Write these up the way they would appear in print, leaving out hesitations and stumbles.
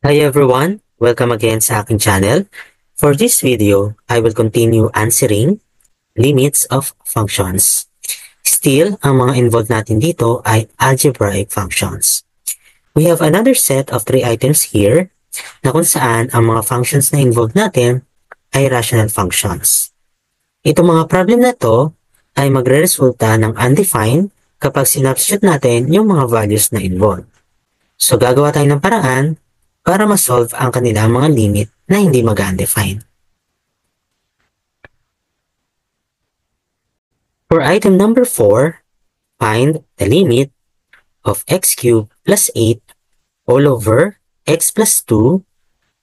Hi everyone! Welcome again sa aking channel. For this video, I will continue answering limits of functions. Still, ang mga involved natin dito ay algebraic functions. We have another set of 3 items here na kung saan ang mga functions na involved natin ay rational functions. Itong mga problem na to ay magre-resulta ng undefined kapag sinubstitute natin yung mga values na involved. So gagawa tayo ng paraan para ma-solve ang kanilang mga limit na hindi mag-undefined. For item number 4, find the limit of x cubed plus 8 all over x plus 2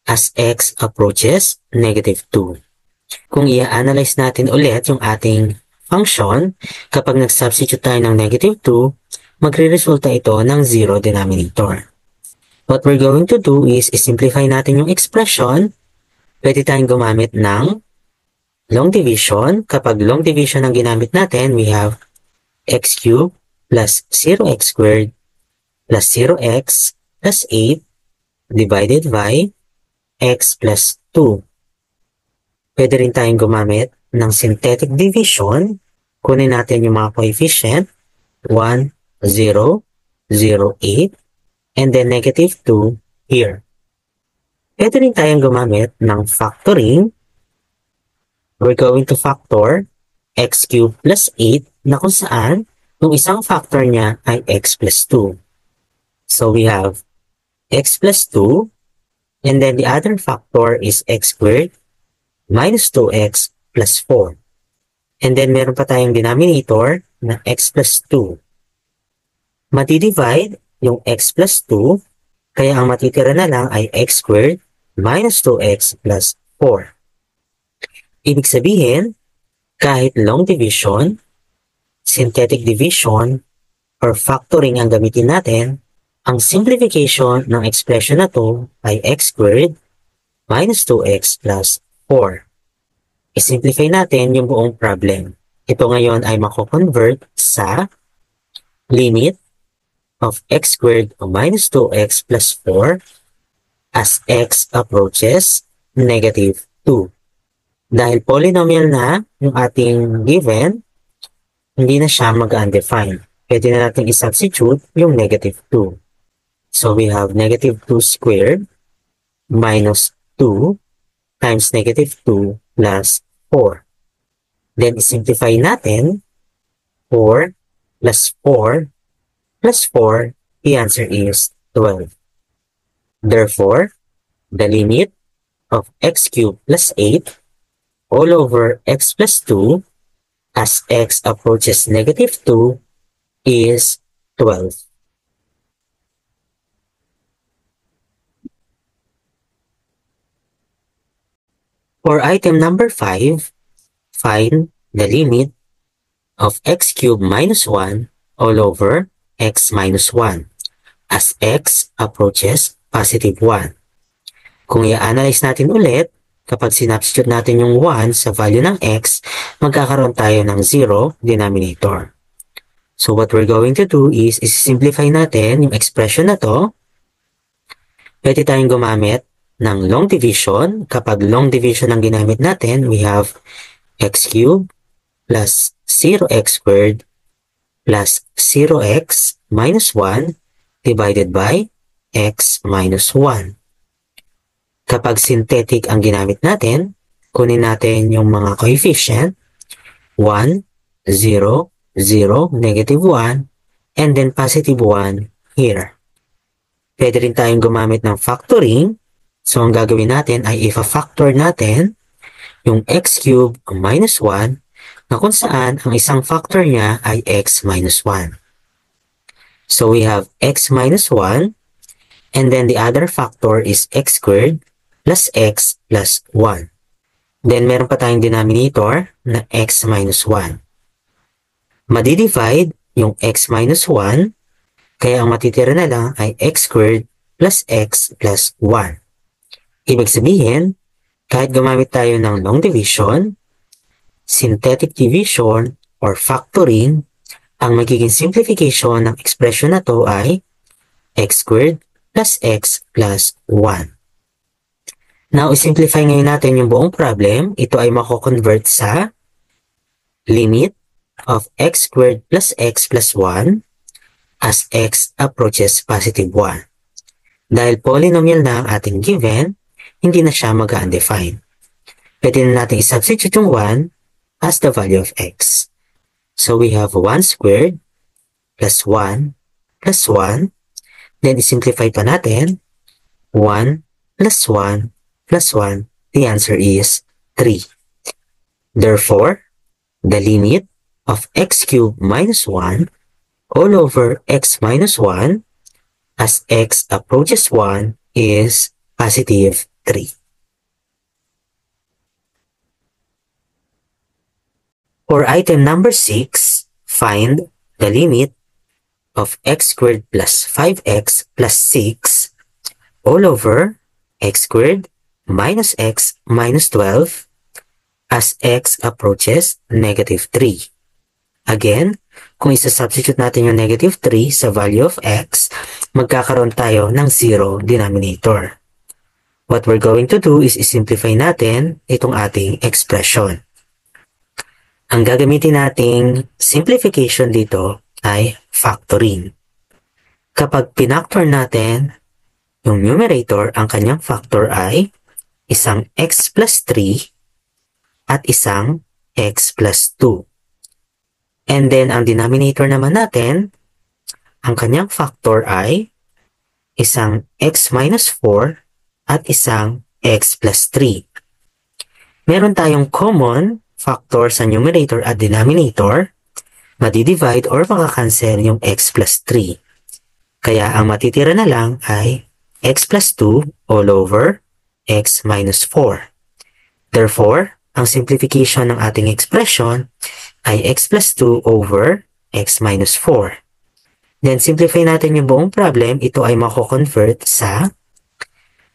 as x approaches negative 2. Kung i-analyze natin ulit yung ating function, kapag nag-substitute tayo ng negative 2, magre-resulta ito ng 0 denominator. What we're going to do is simplify natin yung expression. Pwede tayong gumamit ng long division. Kapag long division ang ginamit natin, we have x cubed plus 0x squared plus 0x plus 8 divided by x plus 2. Pwede rin tayong gumamit ng synthetic division. Kunin natin yung mga coefficient 1, 0, 0, 8, and then negative 2 here. Pwede rin tayong gumamit ng factoring. We're going to factor x cubed plus 8 na kung saan yung isang factor niya ay x plus 2. So we have x plus 2 and then the other factor is x squared minus 2x plus 4. And then meron pa tayong denominator na x plus 2. Mati-divide yung x plus 2, kaya ang matitira na lang ay x squared minus 2x plus 4. Ibig sabihin, kahit long division, synthetic division, or factoring ang gamitin natin, ang simplification ng expression na to ay x squared minus 2x plus 4. I-simplify natin yung buong problem. Ito ngayon ay mako-convert sa limit of x squared minus 2x plus 4 as x approaches negative 2. Dahil polynomial na yung ating given, hindi na siya mag-undefined. Pwede na natin i-substitute yung negative 2. So we have negative 2 squared minus 2 times negative 2 plus 4. Then i-simplify natin 4 plus 4 plus 4, the answer is 12. Therefore, the limit of x cubed plus 8 all over x plus 2 as x approaches negative 2 is 12. For item number 5, find the limit of x cubed minus 1 all over x minus 1 as x approaches positive 1. Kung i-analyze natin ulit, kapag sinubstitute natin yung 1 sa value ng x, magkakaroon tayo ng 0 denominator. So what we're going to do is simplify natin yung expression na to. Pwede tayong gumamit ng long division. Kapag long division ang ginamit natin, we have x cubed plus 0x squared plus 0x minus 1 divided by x minus 1. Kapag synthetic ang ginamit natin, kunin natin yung mga coefficient 1, 0, 0, negative 1, and then positive 1 here. Pwede rin tayong gumamit ng factoring. So ang gagawin natin ay ifa-factor natin yung x cubed minus 1 na kung saan ang isang factor niya ay x minus 1. So we have x minus 1 and then the other factor is x squared plus x plus 1. Then meron pa tayong denominator na x minus 1. Madi-divide yung x minus 1, kaya ang matitira na lang ay x squared plus x plus 1. Ibig sabihin, kahit gumamit tayo ng long division, synthetic division, or factoring, ang magiging simplification ng expression na to ay x squared plus x plus 1. Now, isimplify ngayon natin yung buong problem. Ito ay mako-convert sa limit of x squared plus x plus 1 as x approaches positive 1. Dahil polynomial na ang ating given, hindi na siya mag-undefined. Pwede na natin i-substitute yung 1 as the value of x. So we have 1 squared plus 1 plus 1. Then isimplify pa natin 1 plus 1 plus 1. The answer is 3. Therefore, the limit of x cubed minus 1 all over x minus 1 as x approaches 1 is positive 3. For item number 6, find the limit of x squared plus 5x plus 6 all over x squared minus x minus 12 as x approaches negative 3. Again, kung isa-substitute natin yung negative 3 sa value of x, magkakaroon tayo ng 0 denominator. What we're going to do is isimplify natin itong ating expression. Ang gagamitin nating simplification dito ay factoring. Kapag pinactor natin yung numerator, ang kanyang factor ay isang x plus 3 at isang x plus 2. And then, ang denominator naman natin, ang kanyang factor ay isang x minus 4 at isang x plus 3. Meron tayong common factor sa numerator at denominator, madidivide or makakancel yung x plus 3. Kaya ang matitira na lang ay x plus 2 all over x minus 4. Therefore, ang simplification ng ating expression ay x plus 2 over x minus 4. Then, simplify natin yung buong problem. Ito ay mako-convert sa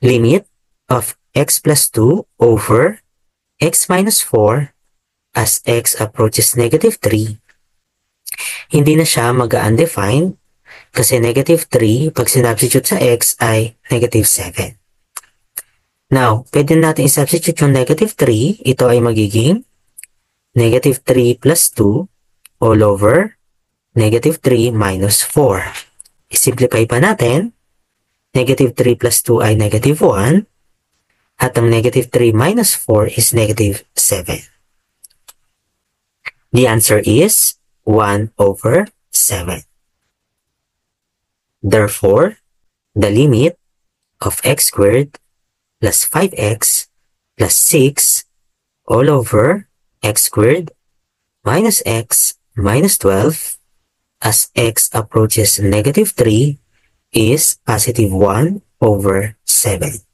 limit of x plus 2 over x minus 4 as x approaches negative 3. Hindi na siya mag-undefined kasi negative 3 pag sinubstitute sa x ay negative 7. Now, pwede natin i-substitute yung negative 3. Ito ay magiging negative 3 plus 2 all over negative 3 minus 4. I-simplify pa natin. Negative 3 plus 2 ay negative 1. At ang negative 3 minus 4 is negative 7. The answer is 1 over 7. Therefore, the limit of x squared plus 5x plus 6 all over x squared minus x minus 12 as x approaches negative 3 is positive 1 over 7.